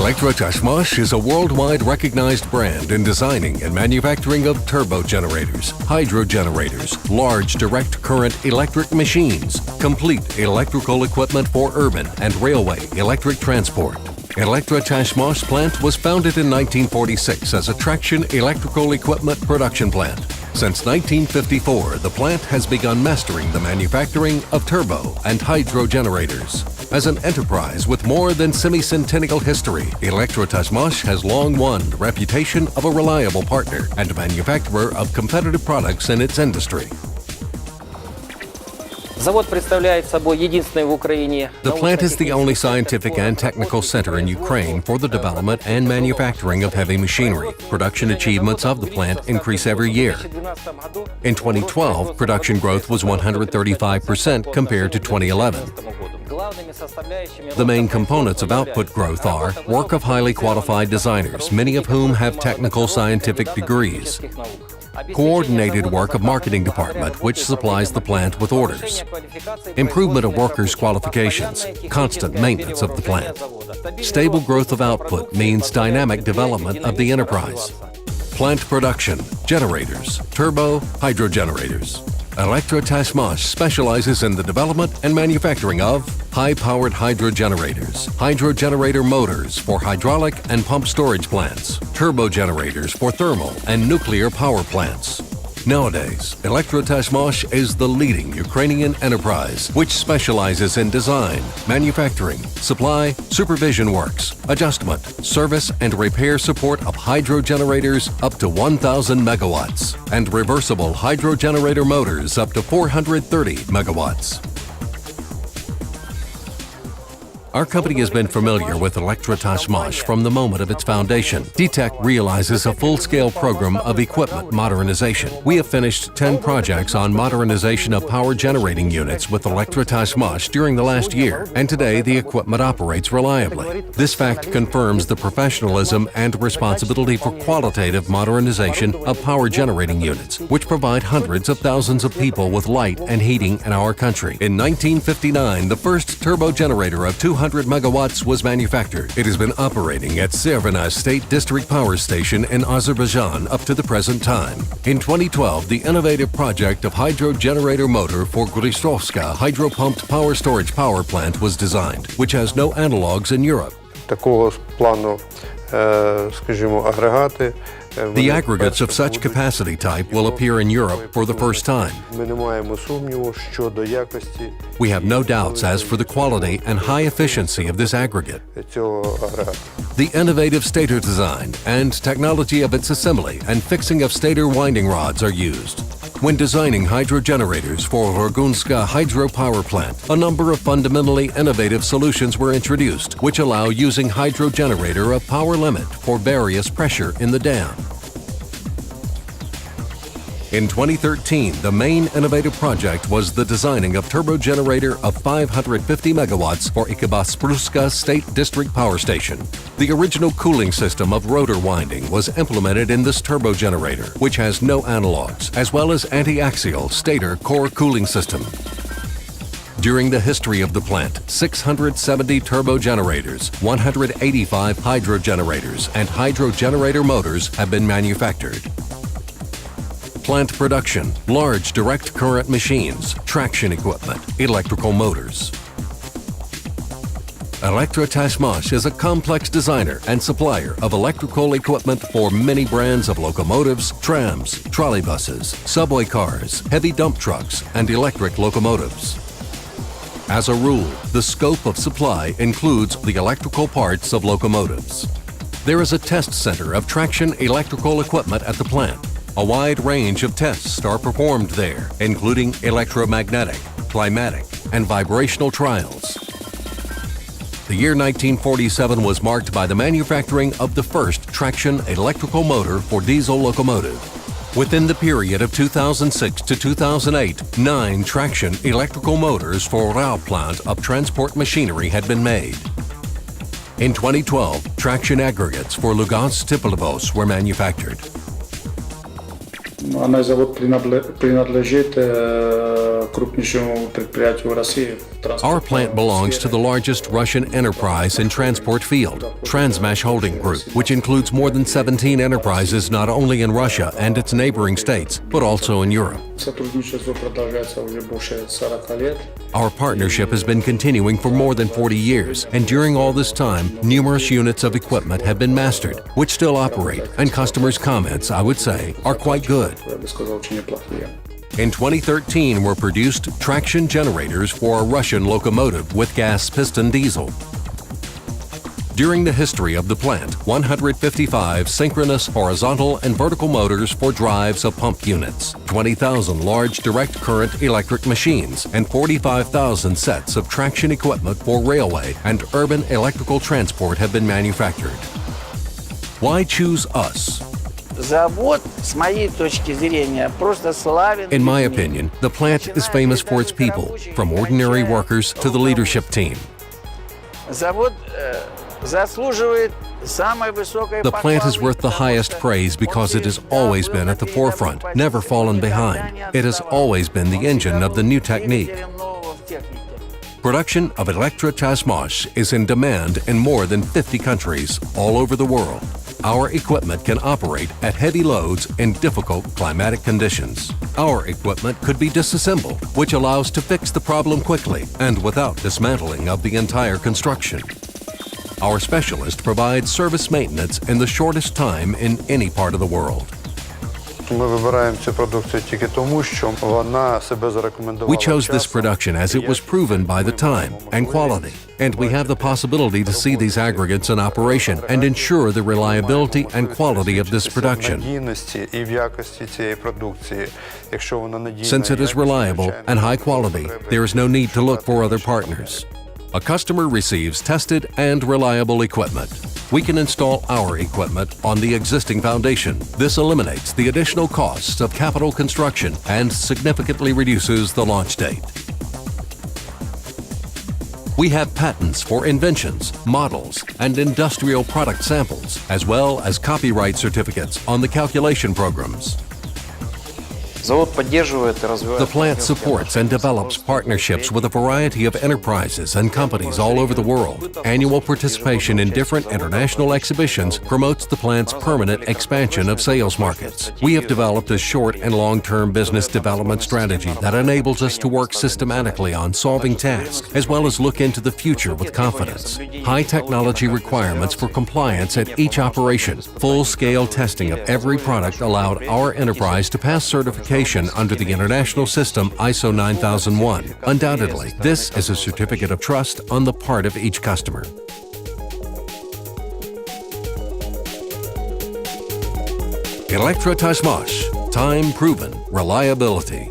Elektrotyazhmash is a worldwide recognized brand in designing and manufacturing of turbo generators, hydro generators, large direct current electric machines, complete electrical equipment for urban and railway electric transport. Elektrotyazhmash plant was founded in 1946 as a traction electrical equipment production plant. Since 1954, the plant has begun mastering the manufacturing of turbo and hydro generators. As an enterprise with more than semi-centennial history, Elektrotyazhmash has long won the reputation of a reliable partner and manufacturer of competitive products in its industry. The plant is the only scientific and technical center in Ukraine for the development and manufacturing of heavy machinery. Production achievements of the plant increase every year. In 2012, production growth was 135% compared to 2011. The main components of output growth are work of highly qualified designers, many of whom have technical scientific degrees, coordinated work of marketing department, which supplies the plant with orders, improvement of workers' qualifications, constant maintenance of the plant. Stable growth of output means dynamic development of the enterprise. Plant production, generators, turbo, hydro generators. Elektrotyazhmash specializes in the development and manufacturing of high-powered hydro generator motors for hydraulic and pump storage plants, turbo generators for thermal and nuclear power plants. Nowadays, Elektrotyazhmash is the leading Ukrainian enterprise which specializes in design, manufacturing, supply, supervision works, adjustment, service and repair support of hydro generators up to 1,000 megawatts and reversible hydro generator motors up to 430 megawatts. Our company has been familiar with Elektrotyazhmash from the moment of its foundation. DTEC realizes a full-scale program of equipment modernization. We have finished 10 projects on modernization of power generating units with Elektrotyazhmash during the last year, and today the equipment operates reliably. This fact confirms the professionalism and responsibility for qualitative modernization of power generating units, which provide hundreds of thousands of people with light and heating in our country. In 1959, the first turbo generator of 200 megawatts was manufactured. It has been operating at Servina State District Power Station in Azerbaijan up to the present time. In 2012, the innovative project of hydro generator motor for Gristovska hydro-pumped power storage power plant was designed, which has no analogs in Europe. The aggregates of such capacity type will appear in Europe for the first time. We have no doubts as for the quality and high efficiency of this aggregate. The innovative stator design and technology of its assembly and fixing of stator winding rods are used. When designing hydro generators for Rogunska hydropower plant, a number of fundamentally innovative solutions were introduced, which allow using hydro generator of power limit for various pressure in the dam. In 2013, the main innovative project was the designing of turbo generator of 550 megawatts for Ikabaspruska State District Power Station. The original cooling system of rotor winding was implemented in this turbo generator, which has no analogs, as well as anti-axial stator core cooling system. During the history of the plant, 670 turbo generators, 185 hydro generators, and hydro generator motors have been manufactured. Plant production, large direct current machines, traction equipment, electrical motors. Elektrotyazhmash is a complex designer and supplier of electrical equipment for many brands of locomotives, trams, trolleybuses, subway cars, heavy dump trucks, and electric locomotives. As a rule, the scope of supply includes the electrical parts of locomotives. There is a test center of traction electrical equipment at the plant. A wide range of tests are performed there, including electromagnetic, climatic, and vibrational trials. The year 1947 was marked by the manufacturing of the first traction electrical motor for diesel locomotive. Within the period of 2006 to 2008, 9 traction electrical motors for rail plant of transport machinery had been made. In 2012, traction aggregates for Lugansk Tiplivos were manufactured. Она завод принадлежит крупнейшему предприятию в России. Our plant belongs to the largest Russian enterprise in transport field, Transmash Holding Group, which includes more than 17 enterprises not only in Russia and its neighboring states, but also in Europe. Сотрудничество продолжается уже больше 40 лет. Our partnership has been continuing for more than 40 years, and during all this time, numerous units of equipment have been mastered, which still operate, and customers' comments, I would say, are quite good. Я бы сказал, очень неплохие. In 2013 were produced traction generators for a Russian locomotive with gas piston diesel. During the history of the plant, 155 synchronous horizontal and vertical motors for drives of pump units, 20,000 large direct current electric machines, and 45,000 sets of traction equipment for railway and urban electrical transport have been manufactured. Why choose us? Завод, с моей точки зрения, просто славен. In my opinion, the plant is famous for its people, from ordinary workers to the leadership team. Завод заслуживает самой высокой The plant is worth the highest praise because it has always been at the forefront, never fallen behind. It has always been the engine of the new technique. Production of Elektrotyazhmash is in demand in more than 50 countries all over the world. Our equipment can operate at heavy loads in difficult climatic conditions. Our equipment could be disassembled, which allows to fix the problem quickly and without dismantling of the entire construction. Our specialist provides service maintenance in the shortest time in any part of the world. We chose this production as it was proven by the time and quality, and we have the possibility to see these aggregates in operation and ensure the reliability and quality of this production. Since it is reliable and high quality, there is no need to look for other partners. A customer receives tested and reliable equipment. We can install our equipment on the existing foundation. This eliminates the additional costs of capital construction and significantly reduces the launch date. We have patents for inventions, models, and industrial product samples, as well as copyright certificates on the calculation programs. The plant supports and develops partnerships with a variety of enterprises and companies all over the world. Annual participation in different international exhibitions promotes the plant's permanent expansion of sales markets. We have developed a short and long-term business development strategy that enables us to work systematically on solving tasks, as well as look into the future with confidence. High technology requirements for compliance at each operation, full-scale testing of every product allowed our enterprise to pass certification under the international system ISO 9001. Undoubtedly, this is a certificate of trust on the part of each customer. Elektrotyazhmash, time-proven reliability.